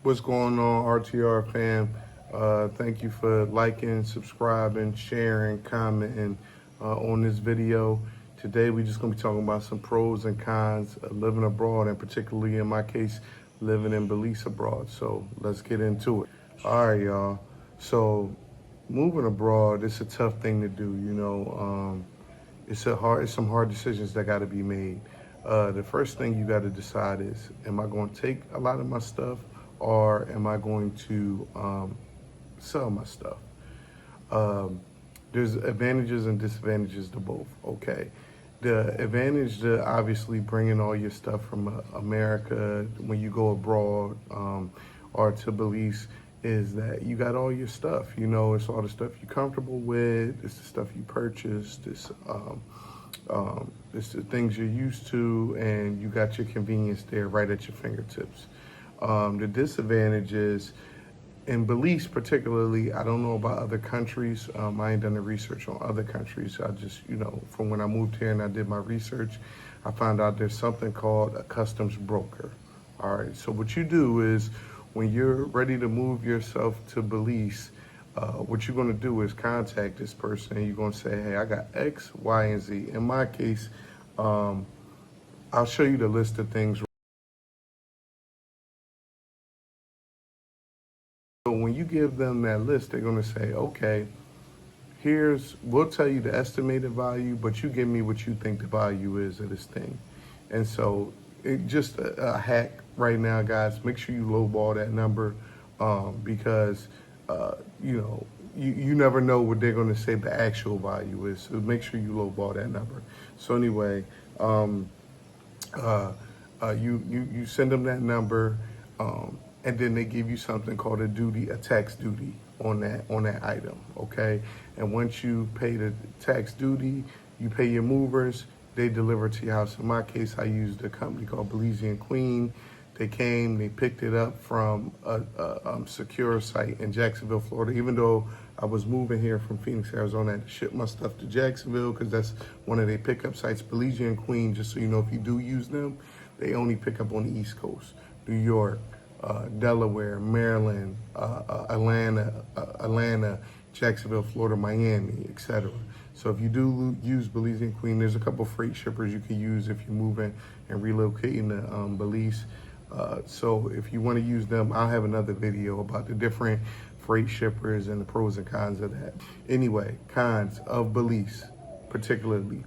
What's going on, RTR fam? Thank you for liking, subscribing, sharing, commenting on this video. Today we're just going to be talking about some pros and cons of living abroad, and particularly in my case, living in Belize abroad. So let's get into it. All right, y'all. So moving abroad, it's a tough thing to do. It's some hard decisions that got to be made. The first thing you got to decide is, am I going to take a lot of my stuff, or am I going to sell my stuff? There's advantages and disadvantages to both, okay? The advantage to obviously bringing all your stuff from America when you go abroad or to Belize is that you got all your stuff. You know, it's all the stuff you're comfortable with, it's the stuff you purchased, it's the things you're used to, and you got your convenience there right at your fingertips. The disadvantage is, in Belize particularly, I don't know about other countries. I ain't done the research on other countries. I just, from when I moved here and I did my research, I found out there's something called a customs broker. All right, so what you do is, when you're ready to move yourself to Belize, what you're gonna do is contact this person and you're gonna say, hey, I got X, Y, and Z. In my case, I'll show you the list of things. So when you give them that list, they're gonna say, okay, we'll tell you the estimated value, but you give me what you think the value is of this thing. And so just a hack right now, guys, make sure you lowball that number because, you never know what they're going to say the actual value is. So make sure you lowball that number. So anyway, you send them that number, and then they give you something called a tax duty on that item, okay? And once you pay the tax duty, you pay your movers, they deliver to your house. In my case, I used a company called Belize Queen. They came, they picked it up from a secure site in Jacksonville, Florida. Even though I was moving here from Phoenix, Arizona, I had to ship my stuff to Jacksonville because that's one of their pickup sites. Belize Queen, just so you know, if you do use them, they only pick up on the East Coast. New York, Delaware, Maryland, Atlanta, Jacksonville, Florida, Miami, etc. So if you do use Belize Queen, there's a couple freight shippers you can use if you're moving and relocating to Belize. So if you want to use them, I'll have another video about the different freight shippers and the pros and cons of that. Anyway, cons of Belize, particularly.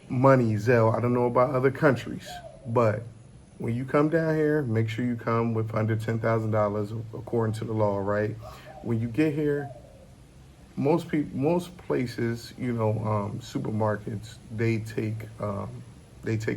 Money, Zelle. I don't know about other countries, but when you come down here, make sure you come with under $10,000 according to the law, right? When you get here, most places, supermarkets, they take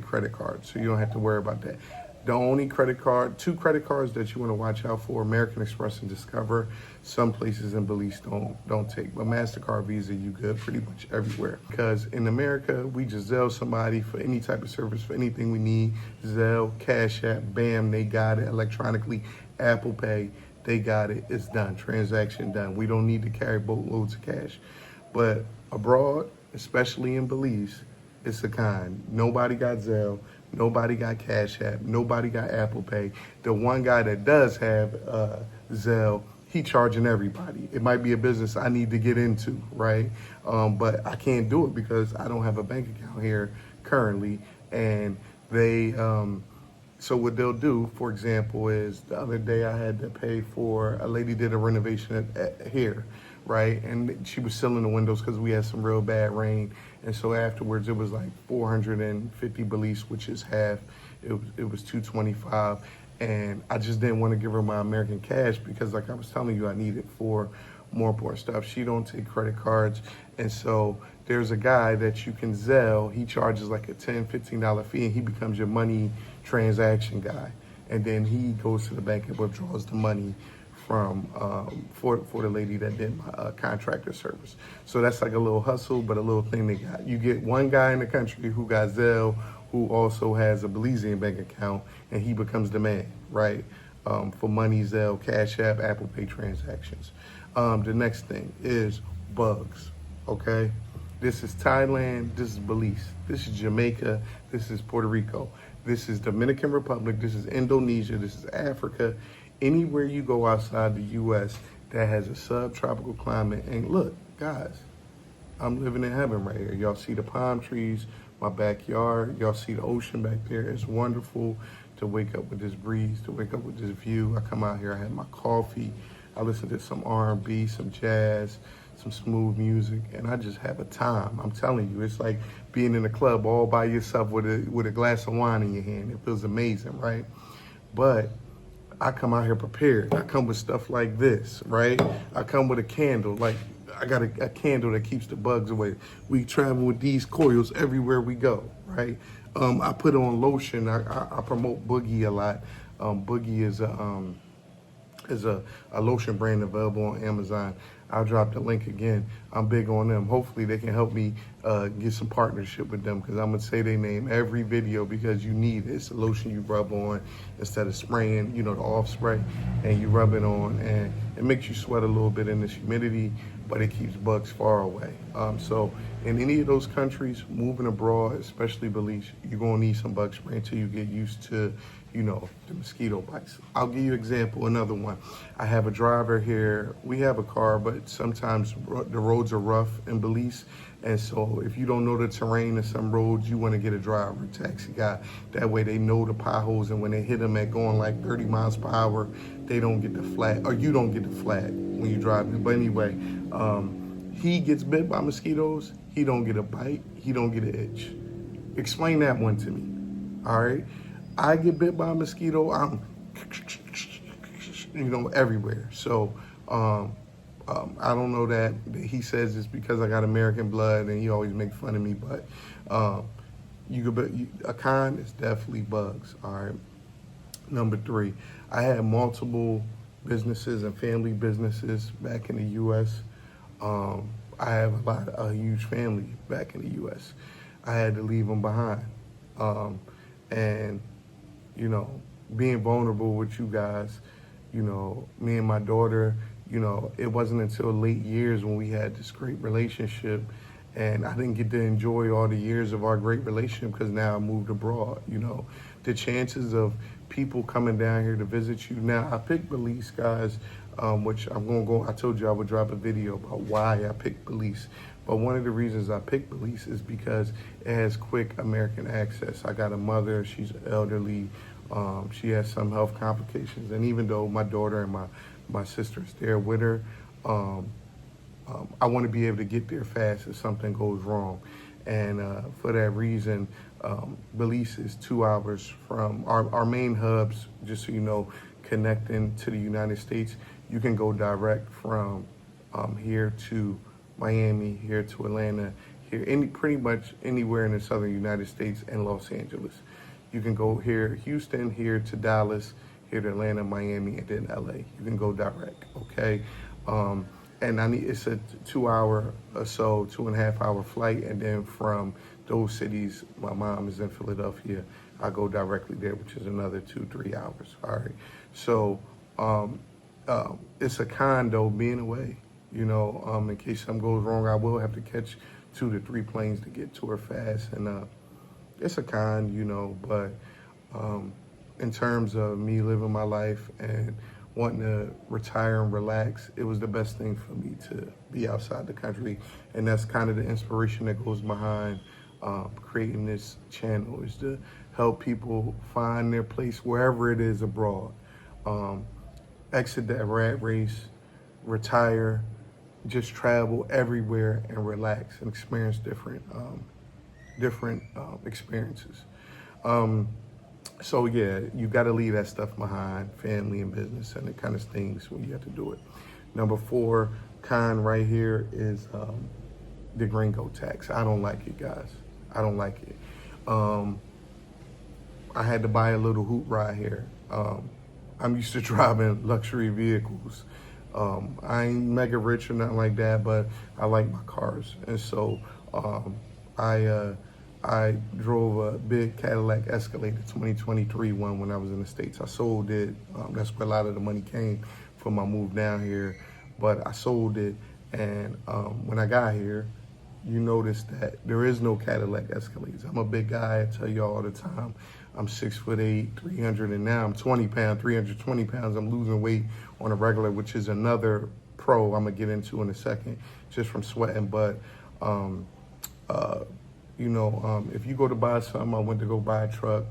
credit cards, so you don't have to worry about that. The only two credit cards that you want to watch out for, American Express and Discover. Some places in Belize don't take, but MasterCard, Visa, you good pretty much everywhere. Because in America, we just Zelle somebody for any type of service, for anything we need. Zelle, Cash App, bam, they got it electronically. Apple Pay, they got it, it's done, transaction done. We don't need to carry boatloads of cash. But abroad, especially in Belize, it's a con. Nobody got Zelle. Nobody got Cash App. Nobody got Apple Pay. The one guy that does have Zelle, he charging everybody. It might be a business I need to get into, right? But I can't do it because I don't have a bank account here currently. And so what they'll do, for example, is the other day I had to pay for, a lady did a renovation here, right? And she was sealing the windows because we had some real bad rain. And so afterwards, it was like 450 Belize, which is half. It was 225. And I just didn't want to give her my American cash because, like I was telling you, I need it for more important stuff. She don't take credit cards. And so there's a guy that you can Zelle. He charges like a $10, $15 fee, and he becomes your money transaction guy. And then he goes to the bank and withdraws the money from for the lady that did my contractor service. So that's like a little hustle, but a little thing they got. You get one guy in the country who got Zelle, who also has a Belizean bank account, and he becomes the man, right? For money, Zelle, Cash App, Apple Pay transactions. The next thing is bugs, okay? This is Thailand, this is Belize, this is Jamaica, this is Puerto Rico, this is Dominican Republic, this is Indonesia, this is Africa. Anywhere you go outside the U.S. that has a subtropical climate, and look, guys, I'm living in heaven right here. Y'all see the palm trees, my backyard. Y'all see the ocean back there. It's wonderful to wake up with this breeze, to wake up with this view. I come out here, I have my coffee, I listen to some R&B, some jazz, some smooth music, and I just have a time. I'm telling you, it's like being in a club all by yourself with a glass of wine in your hand. It feels amazing, right? But I come out here prepared. I come with stuff like this, right? I come with a candle. Like, I got a candle that keeps the bugs away. We travel with these coils everywhere we go, right? I put on lotion. I promote Boogie a lot. Boogie is a lotion brand available on Amazon. I'll drop the link again. I'm big on them. Hopefully they can help me get some partnership with them, because I'm gonna say their name every video, because you need it. It's a lotion you rub on instead of spraying, the off spray, and you rub it on, and it makes you sweat a little bit in this humidity, but it keeps bugs far away. So in any of those countries, moving abroad, especially Belize, you're gonna need some bug spray until you get used to the mosquito bites. I'll give you an example, another one. I have a driver here. We have a car, but sometimes the roads are rough in Belize. And so if you don't know the terrain of some roads, you want to get a driver, taxi guy. That way they know the potholes, and when they hit them at going like 30 miles per hour, they don't get the flag, or you don't get the flag when you drive it. But anyway, he gets bit by mosquitoes. He don't get a bite. He don't get an itch. Explain that one to me, all right? I get bit by a mosquito, I'm, everywhere. So I don't know that he says it's because I got American blood, and he always makes fun of me, but a con is definitely bugs, all right? Number 3, I had multiple businesses and family businesses back in the U.S. I have a huge family back in the U.S. I had to leave them behind. And being vulnerable with you guys, me and my daughter, it wasn't until late years when we had this great relationship, and I didn't get to enjoy all the years of our great relationship because now I moved abroad. The chances of people coming down here to visit you. Now, I picked Belize, guys, which I told you I would drop a video about why I picked Belize. But one of the reasons I picked Belize is because it has quick American access. I got a mother, she's elderly, she has some health complications. And even though my daughter and my sister's there with her, I want to be able to get there fast if something goes wrong. And for that reason, Belize is 2 hours from our main hubs, just so you know, connecting to the United States. You can go direct from here to Miami, here to Atlanta, pretty much anywhere in the southern United States and Los Angeles. You can go here, Houston, here to Dallas, here to Atlanta, Miami, and then LA. You can go direct, okay? And it's a 2 hour or so, 2.5 hour flight. And then from those cities, my mom is in Philadelphia, I go directly there, which is another 2-3 hours, all right? So it's a con though, being away, in case something goes wrong, I will have to catch 2 to 3 planes to get to her fast. And it's a con, but in terms of me living my life and wanting to retire and relax, it was the best thing for me to be outside the country. And that's kind of the inspiration that goes behind creating this channel, is to help people find their place wherever it is abroad. Exit that rat race, retire, just travel everywhere and relax and experience different experiences. So yeah, you got to leave that stuff behind, family and business, and it kind of stings when you have to do it. Number 4 con right here is the gringo tax. I don't like it, guys. I don't like it. I had to buy a little hoop ride here. I'm used to driving luxury vehicles. I ain't mega rich or nothing like that, but I like my cars. And so I drove a big Cadillac Escalade, 2023 one, when I was in the States. I sold it. That's where a lot of the money came from my move down here. But I sold it, and when I got here, you notice that there is no Cadillac Escalades. I'm a big guy, I tell you all the time. I'm 6'8", 300, and now I'm 20 pounds, 320 pounds. I'm losing weight on a regular, which is another pro I'm gonna get into in a second, just from sweating. But if you go to buy something, I went to go buy a truck.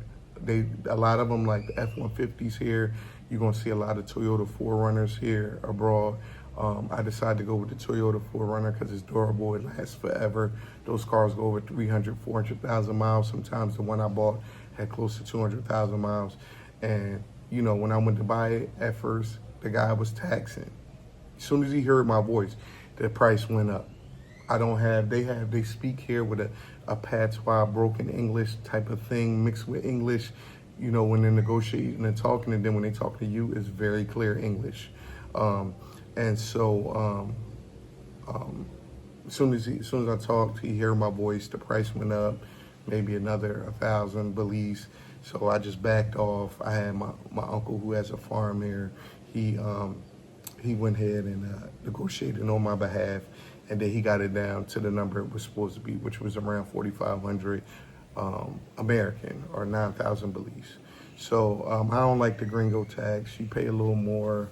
A lot of them, like the F-150s here. You're gonna see a lot of Toyota 4Runners here abroad. I decided to go with the Toyota 4Runner because it's durable, it lasts forever. Those cars go over 300, 400,000 miles. Sometimes the one I bought had close to 200,000 miles. And when I went to buy it at first, the guy was taxing. As soon as he heard my voice, the price went up. They speak here with a patois, broken English type of thing mixed with English, when they're negotiating and talking, and then when they talk to you, it's very clear English. As soon as I talked, he heard my voice, the price went up, maybe another 1,000 Belize. So I just backed off. I had my uncle who has a farm here. He went ahead and negotiated on my behalf, and then he got it down to the number it was supposed to be, which was around 4,500 American, or 9,000 Belize. So I don't like the gringo tax. You pay a little more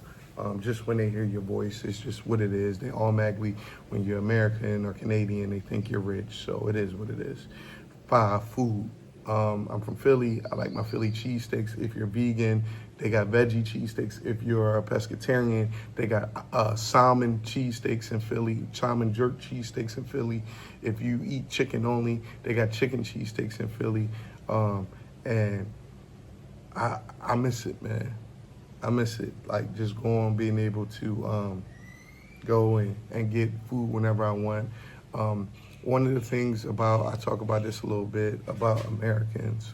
just when they hear your voice. It's just what it is. They automatically, when you're American or Canadian, they think you're rich. So it is what it is. 5, food. I'm from Philly. I like my Philly cheesesteaks. If you're vegan, they got veggie cheesesteaks. If you're a pescatarian, they got salmon cheesesteaks in Philly, salmon jerk cheesesteaks in Philly. If you eat chicken only, they got chicken cheesesteaks in Philly. And I miss it, man. I miss it. Like just going, being able to go and get food whenever I want. One of the things I talk about this a little bit, about Americans,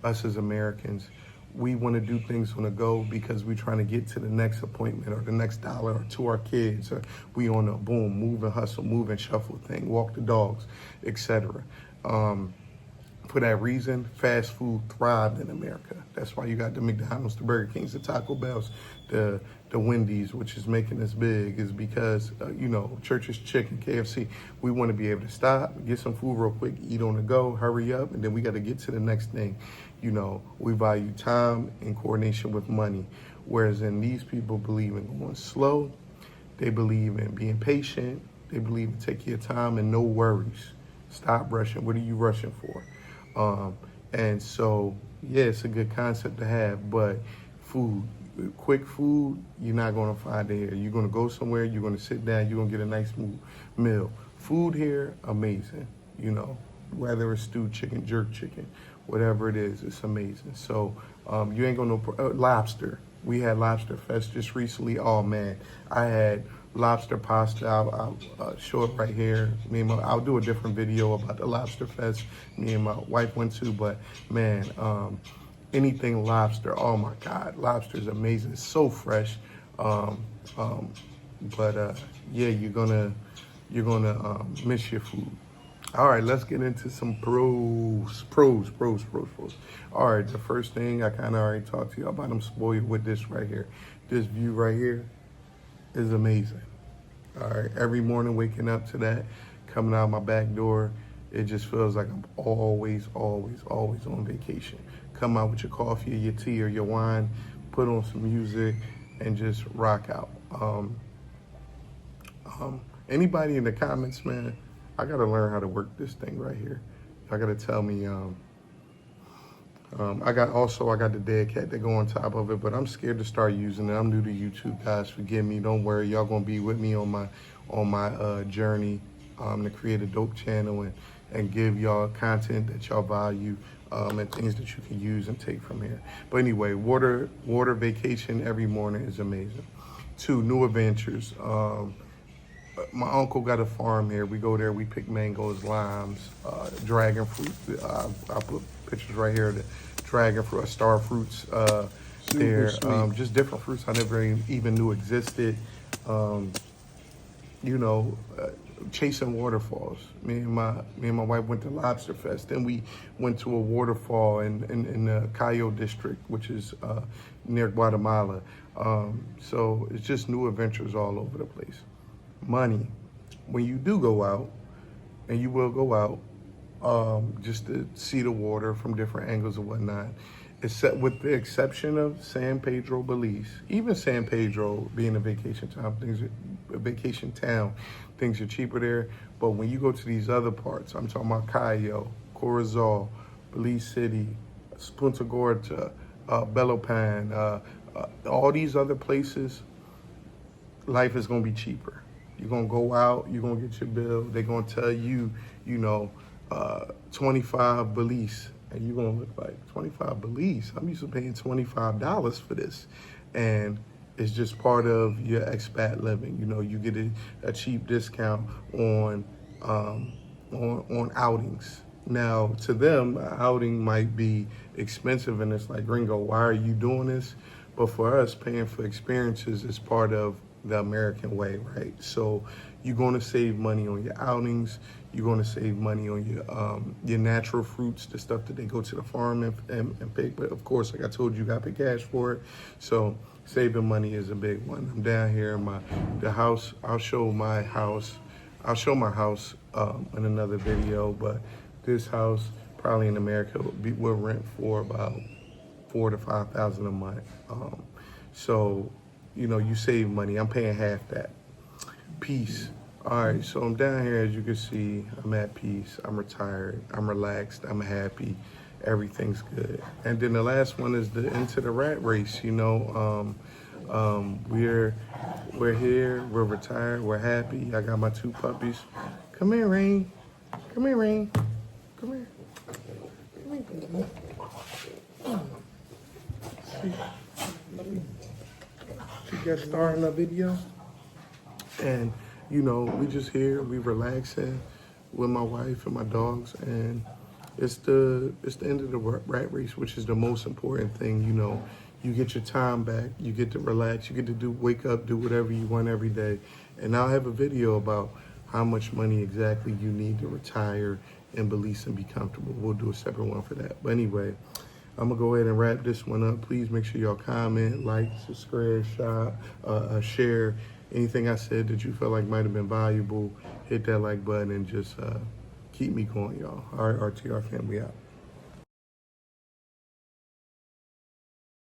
us as Americans, we want to do things on the go because we're trying to get to the next appointment or the next dollar, or to our kids, or we on a boom, move and hustle, move and shuffle thing, walk the dogs, etc. For that reason, fast food thrived in America. That's why you got the McDonald's, the Burger Kings, the Taco Bells, the Wendy's, which is making us big, is because, Church's Chicken, KFC, we want to be able to stop, get some food real quick, eat on the go, hurry up, and then we got to get to the next thing. We value time in coordination with money, whereas in these people believe in going slow, they believe in being patient, they believe in taking your time and no worries. Stop rushing. What are you rushing for? And so, yeah, it's a good concept to have, but food, quick food, you're not going to find it here. You're going to go somewhere, you're going to sit down, you're going to get a nice meal. Food here, amazing, whether it's stewed chicken, jerk chicken, whatever it is, it's amazing. So you ain't going to, lobster. We had Lobster Fest just recently. Oh, man, I had lobster pasta. I'll show it right here. I'll do a different video about the Lobster Fest me and my wife went to, but man, anything lobster, oh my God, lobster is amazing. It's so fresh. Yeah, you're gonna miss your food. All right, let's get into some pros. All right, the first thing I kind of already talked to you about. I'm spoiled with this right here. This view right here is amazing. All right, every morning waking up to that, coming out my back door, it just feels like I'm always on vacation. Come out with your coffee or your tea or your wine, put on some music, and just rock out. Anybody in the comments, man, I gotta learn how to work this thing right here. I gotta tell me, I got the dead cat that go on top of it, but I'm scared to start using it. I'm new to YouTube, guys. Forgive me. Don't worry. Y'all gonna be with me on my journey to create a dope channel and give y'all content that y'all value and things that you can use and take from here. But anyway, water vacation every morning is amazing. 2, new adventures. My uncle got a farm here. We go there, we pick mangoes, limes, dragon fruit. I put pictures right here of the dragon fruit, star fruits there. Just different fruits I never even knew existed. Chasing waterfalls. Me and my wife went to Lobster Fest. Then we went to a waterfall in the Cayo district, which is near Guatemala. So it's just new adventures all over the place. Money. When you do go out, and you will go out, just to see the water from different angles and whatnot. Except with the exception of San Pedro, Belize. Even San Pedro being a vacation town, things are cheaper there. But when you go to these other parts, I'm talking about Cayo, Corazal, Belize City, Punta Gorda, Bellopan, all these other places, life is gonna be cheaper. You're gonna go out, you're gonna get your bill, they're gonna tell you, 25 Belize. And you're gonna look like 25 Belize. I'm used to paying $25 for this. And it's just part of your expat living. You get a cheap discount on outings. Now, to them, an outing might be expensive, and it's like, Gringo, why are you doing this? But for us, paying for experiences is part of the American way, right? So you're going to save money on your outings. You're going to save money on your natural fruits, the stuff that they go to the farm and pick. But of course, like I told you, you got to pay cash for it. So saving money is a big one. I'm down here in the house. I'll show my house. I'll show my house in another video. But this house, probably in America, will rent for about $4,000 to $5,000 a month. So you save money. I'm paying half that. Peace. All right, so I'm down here, as you can see. I'm at peace. I'm retired. I'm relaxed. I'm happy. Everything's good. And then the last one is the into the rat race. We're here. We're retired. We're happy. I got my 2 puppies. Come here, Rain. Come here, Rain. Come here. Come here. She got started in a video, and we just here, we relaxing with my wife and my dogs, and it's the end of the rat race, which is the most important thing. You get your time back, you get to relax, you get to wake up, do whatever you want every day. And I'll have a video about how much money exactly you need to retire in Belize and be comfortable. We'll do a separate one for that. But anyway, I'm gonna go ahead and wrap this one up. Please make sure y'all comment, like, subscribe, share. Anything I said that you felt like might have been valuable, hit that like button and just keep me going, y'all. All right, RTR family out.